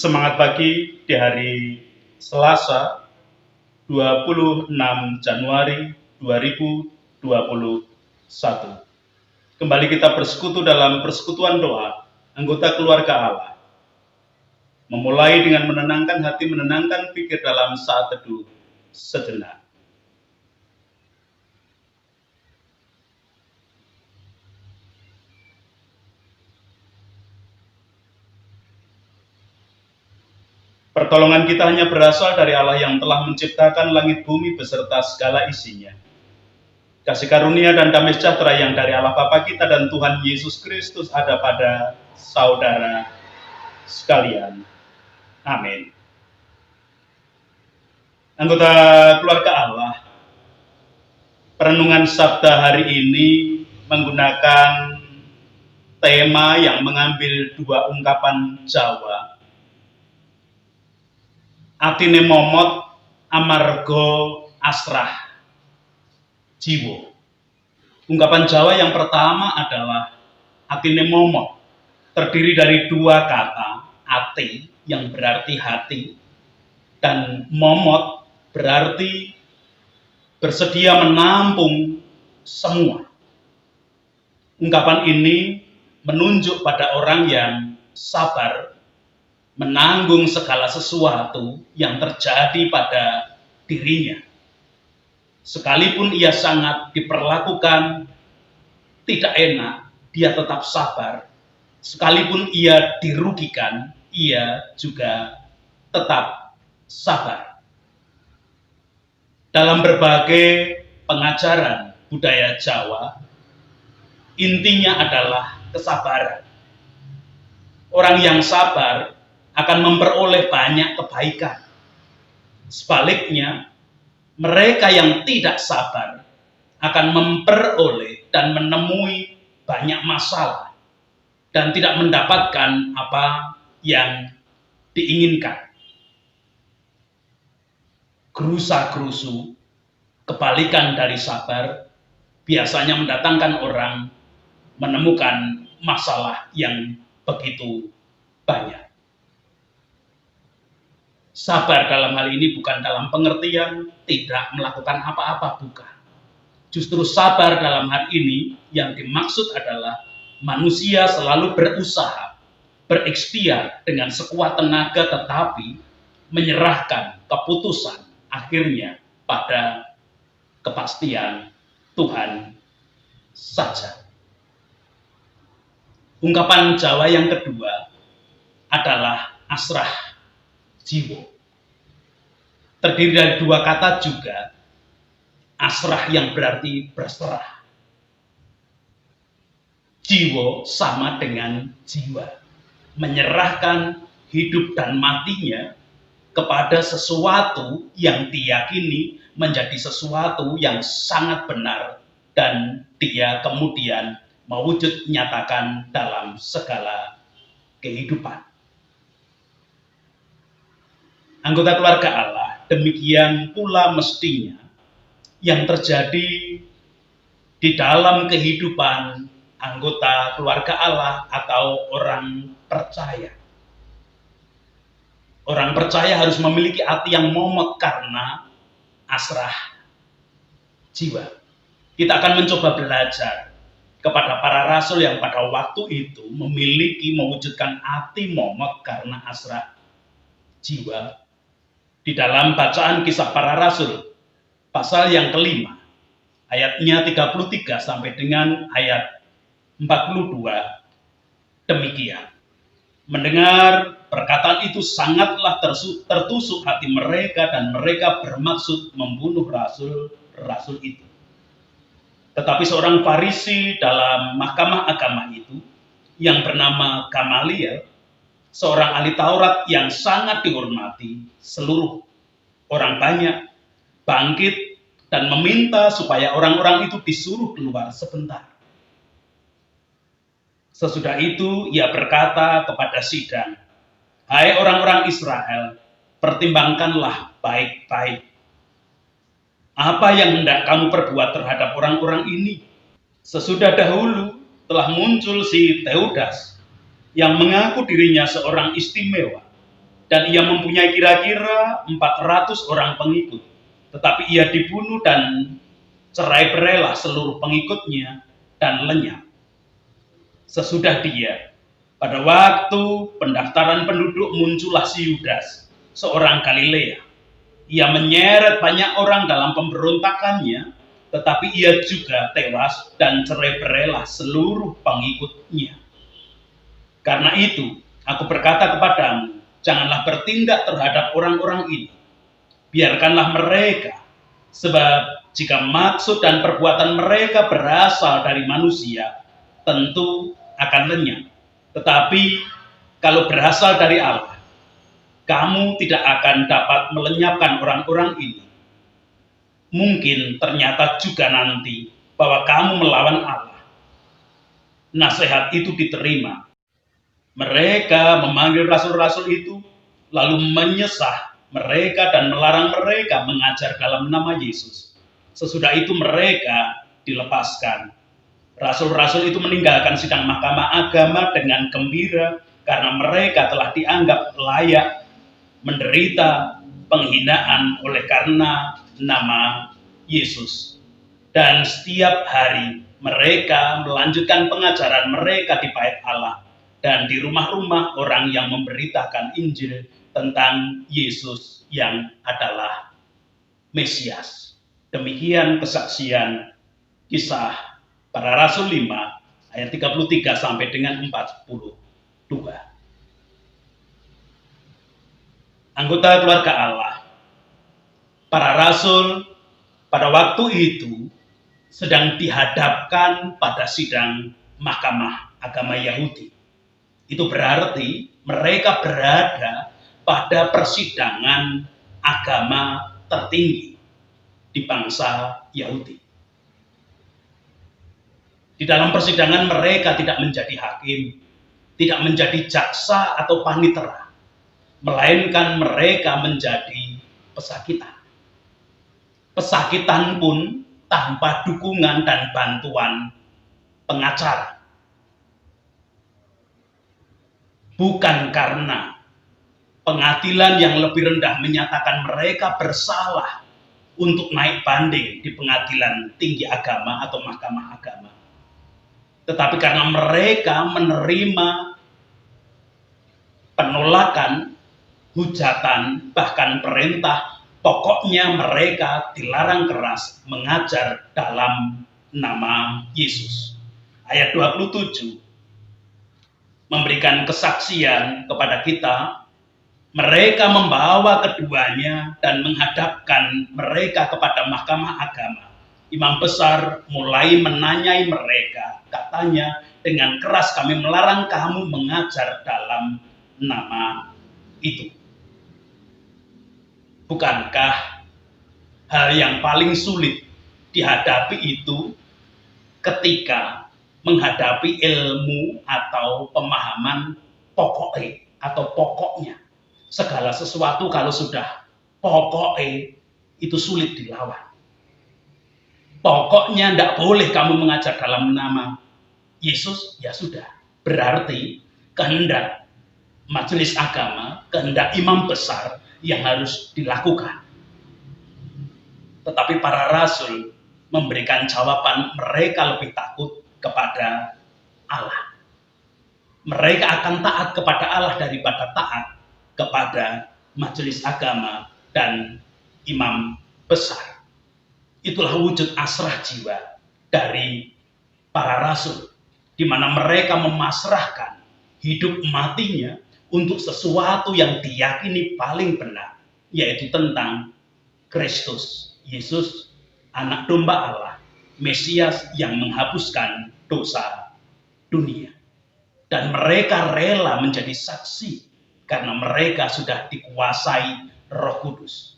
Semangat pagi di hari Selasa 26 Januari 2021. Kembali kita bersekutu dalam persekutuan doa anggota keluarga Allah. Memulai dengan menenangkan hati, menenangkan pikir dalam saat teduh sejenak. Pertolongan kita hanya berasal dari Allah yang telah menciptakan langit bumi beserta segala isinya. Kasih karunia dan damai sejahtera yang dari Allah Bapa kita dan Tuhan Yesus Kristus ada pada saudara sekalian. Amin. Anggota keluarga Allah, perenungan Sabda hari ini menggunakan tema yang mengambil dua ungkapan Jawa. Atine momot amarga asrah jiwa. Ungkapan Jawa yang pertama adalah atine momot, terdiri dari dua kata, ati yang berarti hati dan momot berarti bersedia menampung semua. Ungkapan ini menunjuk pada orang yang sabar menanggung segala sesuatu yang terjadi pada dirinya. Sekalipun ia sangat diperlakukan tidak enak, dia tetap sabar. Sekalipun ia dirugikan, ia juga tetap sabar. Dalam berbagai pengajaran budaya Jawa, intinya adalah kesabaran. Orang yang sabar akan memperoleh banyak kebaikan. Sebaliknya, mereka yang tidak sabar akan memperoleh dan menemui banyak masalah dan tidak mendapatkan apa yang diinginkan. Gerusa-gerusu, kebalikan dari sabar, biasanya mendatangkan orang menemukan masalah yang begitu banyak. Sabar dalam hal ini bukan dalam pengertian tidak melakukan apa-apa, bukan. Justru sabar dalam hal ini yang dimaksud adalah manusia selalu berusaha, berikhtiar dengan sekuat tenaga tetapi menyerahkan keputusan akhirnya pada kepastian Tuhan saja. Ungkapan Jawa yang kedua adalah asrah jiwa. Terdiri dari dua kata juga, asrah yang berarti berserah. Jiwa sama dengan jiwa, menyerahkan hidup dan matinya kepada sesuatu yang diyakini menjadi sesuatu yang sangat benar dan dia kemudian mewujud nyatakan dalam segala kehidupan. Anggota keluarga Allah, demikian pula mestinya yang terjadi di dalam kehidupan anggota keluarga Allah atau orang percaya. Orang percaya harus memiliki hati yang momot karena asrah jiwa. Kita akan mencoba belajar kepada para rasul yang pada waktu itu memiliki mewujudkan hati momot karena asrah jiwa. Di dalam bacaan Kisah Para Rasul, pasal yang kelima, ayatnya 33 sampai dengan ayat 42, demikian. Mendengar perkataan itu sangatlah tertusuk hati mereka dan mereka bermaksud membunuh rasul-rasul itu. Tetapi seorang Farisi dalam mahkamah agama itu, yang bernama Gamaliel, seorang ahli Taurat yang sangat dihormati seluruh orang banyak, bangkit dan meminta supaya orang-orang itu disuruh keluar sebentar. Sesudah itu ia berkata kepada sidang, "Hai orang-orang Israel, pertimbangkanlah baik-baik. Apa yang hendak kamu perbuat terhadap orang-orang ini? Sesudah dahulu telah muncul si Teudas, yang mengaku dirinya seorang istimewa. dan ia mempunyai kira-kira 400 orang pengikut. Tetapi ia dibunuh dan cerai-berailah seluruh pengikutnya dan lenyap. Sesudah dia, pada waktu pendaftaran penduduk muncullah si Yudas, seorang Galilea. Ia menyeret banyak orang dalam pemberontakannya, tetapi ia juga tewas dan cerai-berailah seluruh pengikutnya. Karena itu, aku berkata kepadamu, janganlah bertindak terhadap orang-orang ini. Biarkanlah mereka, sebab jika maksud dan perbuatan mereka berasal dari manusia, tentu akan lenyap. Tetapi kalau berasal dari Allah, kamu tidak akan dapat melenyapkan orang-orang ini. Mungkin ternyata juga nanti bahwa kamu melawan Allah. Nasihat itu diterima. Mereka memanggil rasul-rasul itu, lalu menyesah mereka dan melarang mereka mengajar dalam nama Yesus. Sesudah itu mereka dilepaskan. Rasul-rasul itu meninggalkan sidang mahkamah agama dengan gembira karena mereka telah dianggap layak menderita penghinaan oleh karena nama Yesus. Dan setiap hari mereka melanjutkan pengajaran mereka di bait Allah dan di rumah-rumah orang yang memberitakan Injil tentang Yesus yang adalah Mesias. Demikian kesaksian Kisah Para Rasul 5 ayat 33 sampai dengan 42. Anggota keluarga Allah, para rasul pada waktu itu sedang dihadapkan pada sidang mahkamah agama Yahudi. Itu berarti mereka berada pada persidangan agama tertinggi di bangsa Yahudi. Di dalam persidangan mereka tidak menjadi hakim, tidak menjadi jaksa atau panitera, melainkan mereka menjadi pesakitan. Pesakitan pun tanpa dukungan dan bantuan pengacara. Bukan karena pengadilan yang lebih rendah menyatakan mereka bersalah untuk naik banding di pengadilan tinggi agama atau mahkamah agama. Tetapi karena mereka menerima penolakan, hujatan, bahkan perintah, pokoknya mereka dilarang keras mengajar dalam nama Yesus. Ayat 27 memberikan kesaksian kepada kita. Mereka membawa keduanya dan menghadapkan mereka kepada mahkamah agama. Imam besar mulai menanyai mereka, katanya, dengan keras, kami melarang kamu mengajar dalam nama itu. Bukankah hal yang paling sulit dihadapi itu ketika menghadapi ilmu atau pemahaman pokoknya. Segala sesuatu kalau sudah pokoknya itu sulit dilawan. Pokoknya tidak boleh kamu mengajar dalam nama Yesus, ya sudah. Berarti kehendak majelis agama, kehendak imam besar yang harus dilakukan. Tetapi para rasul memberikan jawaban, mereka lebih takut kepada Allah. Mereka akan taat kepada Allah daripada taat kepada majelis agama dan imam besar. Itulah wujud asrah jiwa dari para rasul, di mana mereka memasrahkan hidup matinya untuk sesuatu yang diyakini paling benar, yaitu tentang Kristus, Yesus, anak domba Allah, Mesias yang menghapuskan dosa dunia. Dan mereka rela menjadi saksi karena mereka sudah dikuasai Roh Kudus.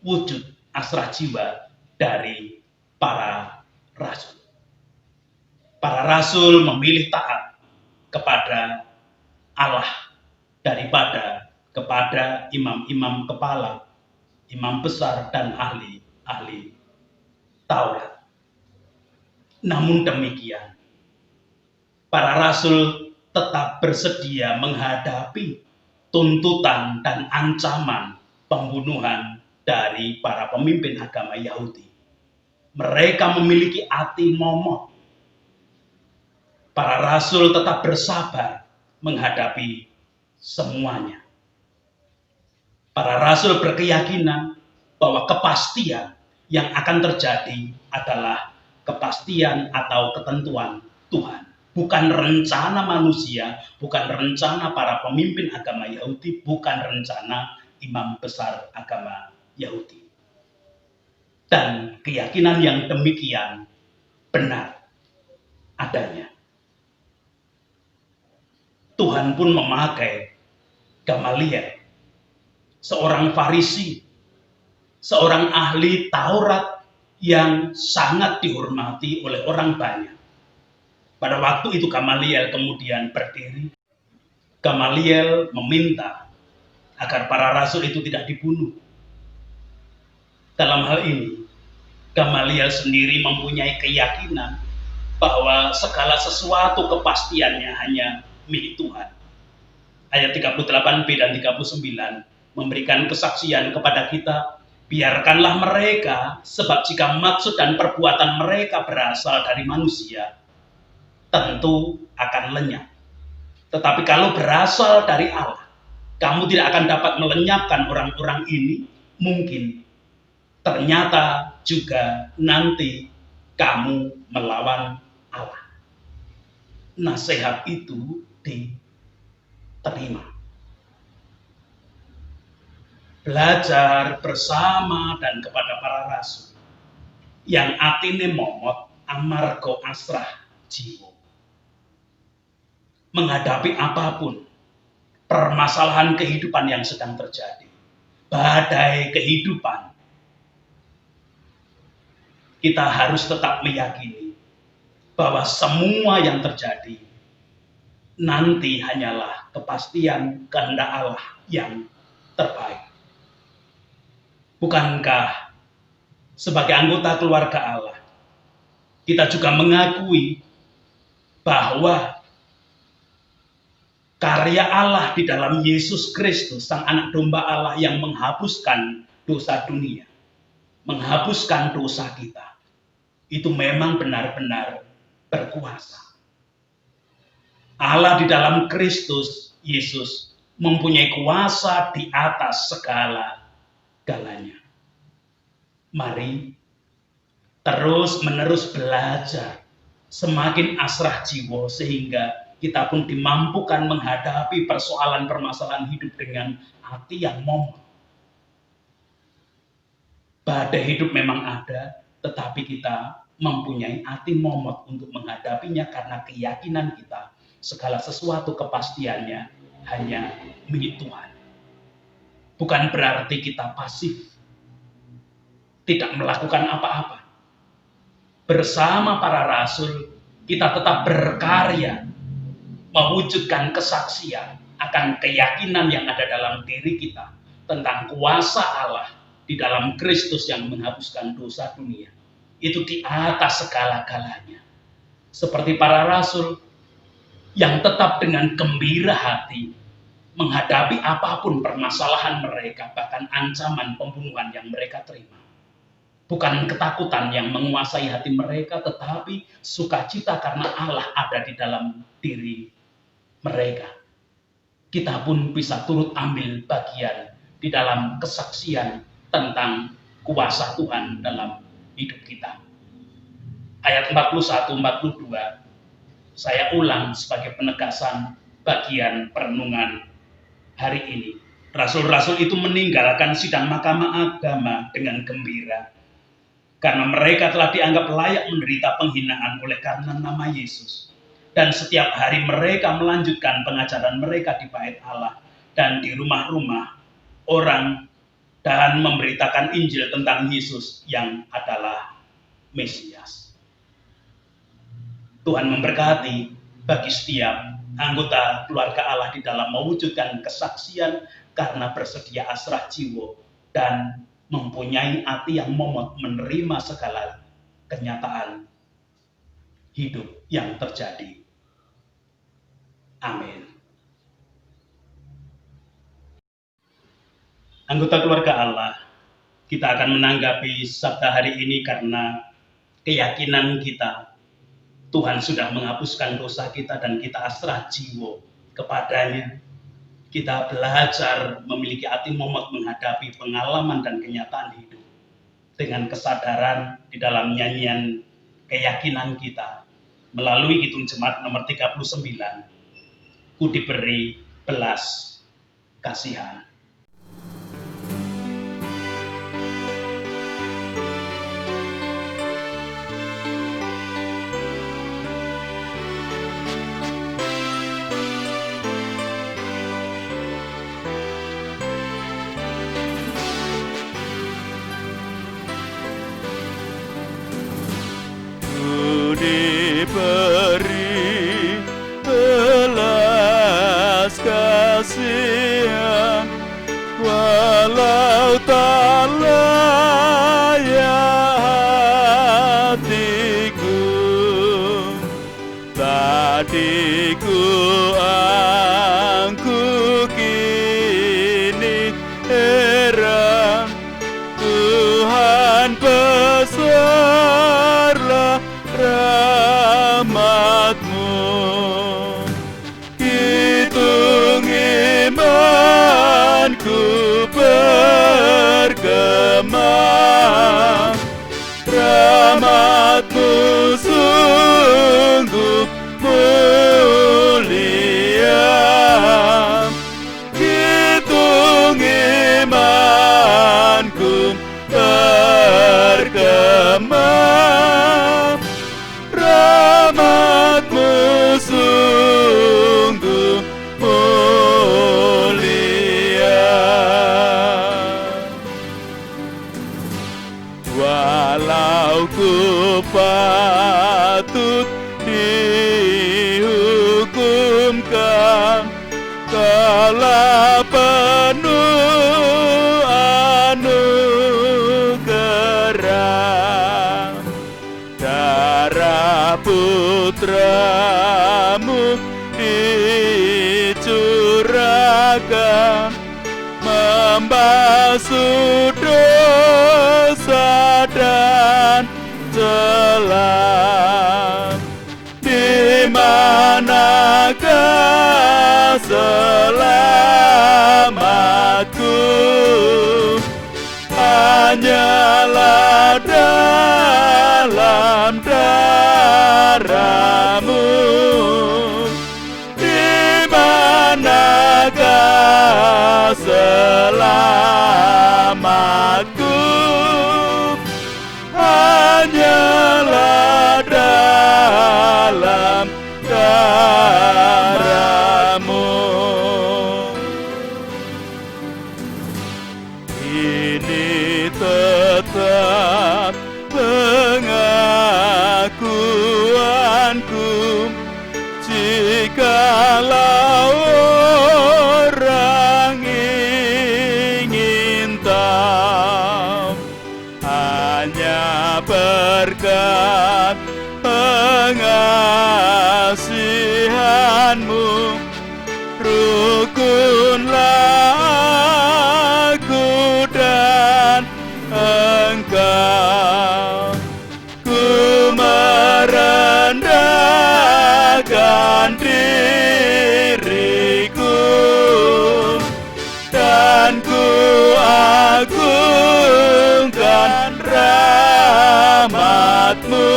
Wujud asrah jiwa dari para rasul. Para rasul memilih taat kepada Allah daripada kepada imam-imam kepala, imam besar dan ahli Taurat. Namun demikian, para rasul tetap bersedia menghadapi tuntutan dan ancaman pembunuhan dari para pemimpin agama Yahudi. Mereka memiliki hati momot. Para rasul tetap bersabar menghadapi semuanya. Para rasul berkeyakinan bahwa kepastian yang akan terjadi adalah kepastian atau ketentuan Tuhan. Bukan rencana manusia, bukan rencana para pemimpin agama Yahudi, bukan rencana imam besar agama Yahudi. Dan keyakinan yang demikian benar adanya. Tuhan pun memakai Gamaliel, seorang Farisi, seorang ahli Taurat yang sangat dihormati oleh orang banyak. Pada waktu itu Gamaliel kemudian berdiri. Gamaliel meminta agar para rasul itu tidak dibunuh. Dalam hal ini, Gamaliel sendiri mempunyai keyakinan bahwa segala sesuatu kepastiannya hanya milik Tuhan. Ayat 38b dan 39 memberikan kesaksian kepada kita, biarkanlah mereka, sebab jika maksud dan perbuatan mereka berasal dari manusia, tentu akan lenyap. Tetapi kalau berasal dari Allah, kamu tidak akan dapat melenyapkan orang-orang ini. Mungkin ternyata juga nanti kamu melawan Allah. Nasihat itu diterima. Belajar bersama dan kepada para rasul yang atine momot amarga asrah jiwa. Menghadapi apapun permasalahan kehidupan yang sedang terjadi, badai kehidupan, kita harus tetap meyakini bahwa semua yang terjadi nanti hanyalah kepastian kehendak Allah yang terbaik. Bukankah sebagai anggota keluarga Allah, kita juga mengakui bahwa karya Allah di dalam Yesus Kristus, Sang Anak Domba Allah yang menghapuskan dosa dunia, menghapuskan dosa kita, itu memang benar-benar berkuasa. Allah di dalam Kristus Yesus mempunyai kuasa di atas segala-galanya. Mari terus-menerus belajar, semakin asrah jiwa, sehingga kita pun dimampukan menghadapi persoalan permasalahan hidup dengan hati yang momot. Badai hidup memang ada, tetapi kita mempunyai hati momot untuk menghadapinya karena keyakinan kita segala sesuatu kepastiannya hanya milik Tuhan. Bukan berarti kita pasif, tidak melakukan apa-apa. Bersama para rasul, kita tetap berkarya, mewujudkan kesaksian akan keyakinan yang ada dalam diri kita tentang kuasa Allah di dalam Kristus yang menghapuskan dosa dunia. Itu di atas segala-galanya. Seperti para rasul yang tetap dengan gembira hati menghadapi apapun permasalahan mereka, bahkan ancaman pembunuhan yang mereka terima. Bukan ketakutan yang menguasai hati mereka, tetapi sukacita karena Allah ada di dalam diri mereka. Kita pun bisa turut ambil bagian di dalam kesaksian tentang kuasa Tuhan dalam hidup kita. Ayat 41-42, saya ulang sebagai penegasan bagian perenungan hari ini. Rasul-rasul itu meninggalkan sidang mahkamah agama dengan gembira, karena mereka telah dianggap layak menderita penghinaan oleh karena nama Yesus. Dan setiap hari mereka melanjutkan pengajaran mereka di bait Allah dan di rumah-rumah orang dan memberitakan Injil tentang Yesus yang adalah Mesias. Tuhan memberkati bagi setiap anggota keluarga Allah di dalam mewujudkan kesaksian karena bersedia asrah jiwa dan mempunyai hati yang momot menerima segala kenyataan hidup yang terjadi. Amin. Anggota keluarga Allah, kita akan menanggapi sabda hari ini karena keyakinan kita Tuhan sudah menghapuskan dosa kita dan kita asrah jiwa kepadanya. Kita belajar memiliki hati momok menghadapi pengalaman dan kenyataan hidup dengan kesadaran di dalam nyanyian keyakinan kita melalui Kidung Jemaat nomor 39, Ku diberi belas kasihan. Diberi belas kasihan, walau tak layak hatiku, tadiku aku kini heran, Tuhan besarlah rahmat-Mu. Hitung imanku bergema, rahmat-Mu sungguh mulia. Hitung imanku bergema, rahmat-Mu sungguh mulia. Walau ku patut dihukumkan, Kaulah penuh anugerah. Darah putra-Mu dicurahkan, membasuh dosa dan celah. Di manakah selamatku? Hanyalah dalam darah-Mu. Di manakah selamatku? Hanyalah dalam darah-Mu. Ini tetap pengakuanku, jikalau orang ingin tahu, hanya berkat pengasihan-Mu, rukunlah aku dan Engkau. Ku merendahkan diriku dan ku agungkan rahmat-Mu.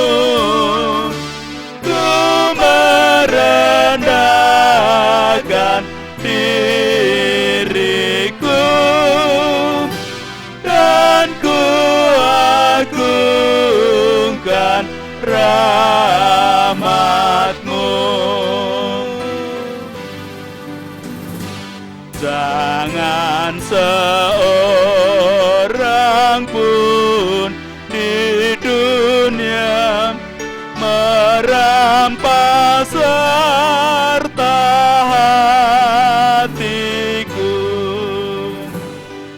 Ku merendahkan diriku dan ku agungkan rahmat-Mu. Jangan seorang pun di dunia merampas harta hatiku.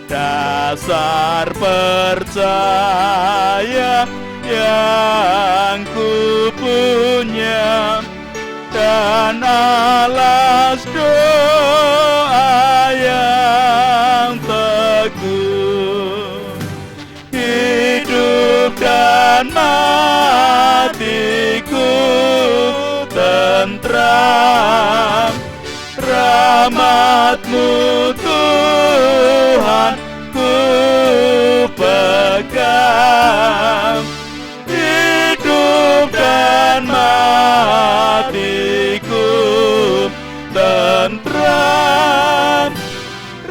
Dasar percaya yang ku punya dan alas doa yang teguh. tentram. Rahmat-Mu Tuhan ku pegang, hidup dan matiku tentram.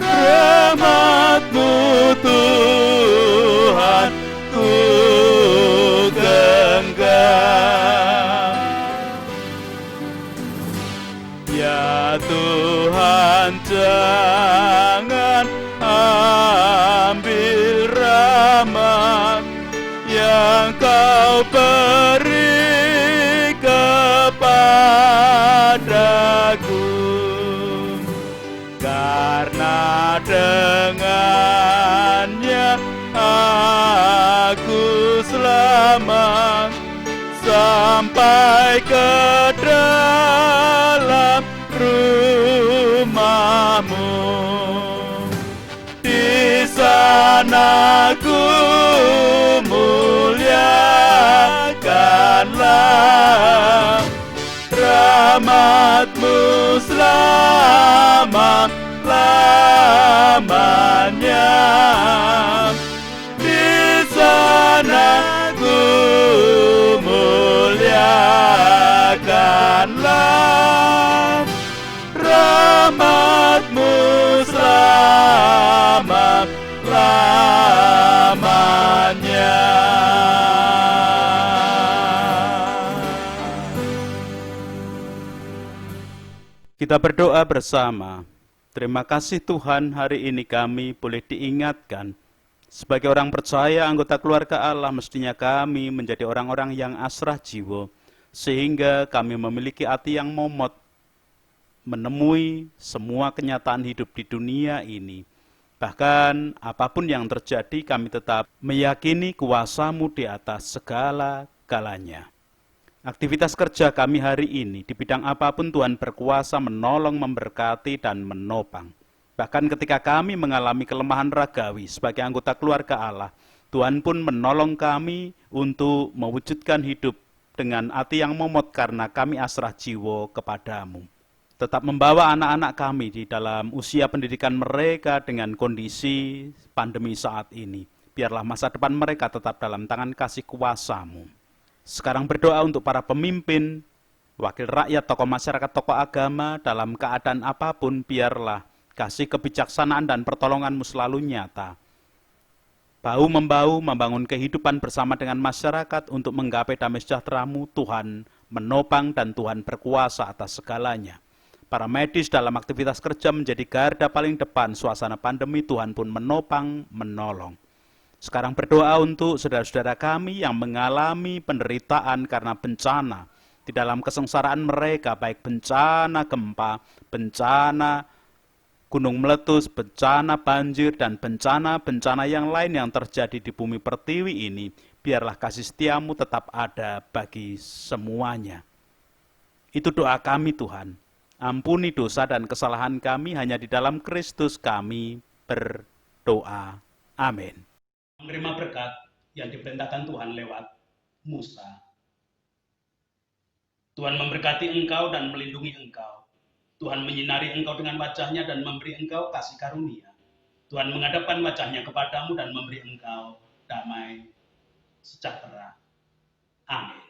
Rahmat-Mu Tuhan ku genggam. Ya Tuhan, jangan ambil rahmat yang Kau beri kepadaku, karena dengannya aku selamat sampai ke dalam rumah-Mu. Di sana ku muliakanlah rahmat-Mu selama-lamanya. Di sana ku muliakanlah rahmat-Mu selama-lamanya. Kita berdoa bersama. Terima kasih Tuhan, hari ini kami boleh diingatkan. Sebagai orang percaya, anggota keluarga Allah, mestinya kami menjadi orang-orang yang asrah jiwa, sehingga kami memiliki hati yang momot, menemui semua kenyataan hidup di dunia ini. Bahkan apapun yang terjadi, kami tetap meyakini kuasa-Mu di atas segala-galanya. Aktivitas kerja kami hari ini, di bidang apapun Tuhan berkuasa menolong, memberkati, dan menopang. Bahkan ketika kami mengalami kelemahan ragawi sebagai anggota keluarga Allah, Tuhan pun menolong kami untuk mewujudkan hidup dengan hati yang momot karena kami asrah jiwa kepada-Mu. Tetap membawa anak-anak kami di dalam usia pendidikan mereka dengan kondisi pandemi saat ini. Biarlah masa depan mereka tetap dalam tangan kasih kuasa-Mu. Sekarang berdoa untuk para pemimpin, wakil rakyat, tokoh masyarakat, tokoh agama, dalam keadaan apapun, biarlah kasih kebijaksanaan dan pertolongan-Mu selalu nyata. Bahu-membahu membangun kehidupan bersama dengan masyarakat untuk menggapai damai sejahtera-Mu, Tuhan menopang dan Tuhan berkuasa atas segalanya. Para medis dalam aktivitas kerja menjadi garda paling depan suasana pandemi, Tuhan pun menopang, menolong. Sekarang berdoa untuk saudara-saudara kami yang mengalami penderitaan karena bencana. Di dalam kesengsaraan mereka, baik bencana gempa, bencana gunung meletus, bencana banjir, dan bencana-bencana yang lain yang terjadi di bumi pertiwi ini, biarlah kasih setia-Mu tetap ada bagi semuanya. Itu doa kami Tuhan. Ampuni dosa dan kesalahan kami, hanya di dalam Kristus kami berdoa. Amin. Menerima berkat yang diperintahkan Tuhan lewat Musa. Tuhan memberkati engkau dan melindungi engkau. Tuhan menyinari engkau dengan wajah-Nya dan memberi engkau kasih karunia. Tuhan menghadapkan wajah-Nya kepadamu dan memberi engkau damai sejahtera. Amin.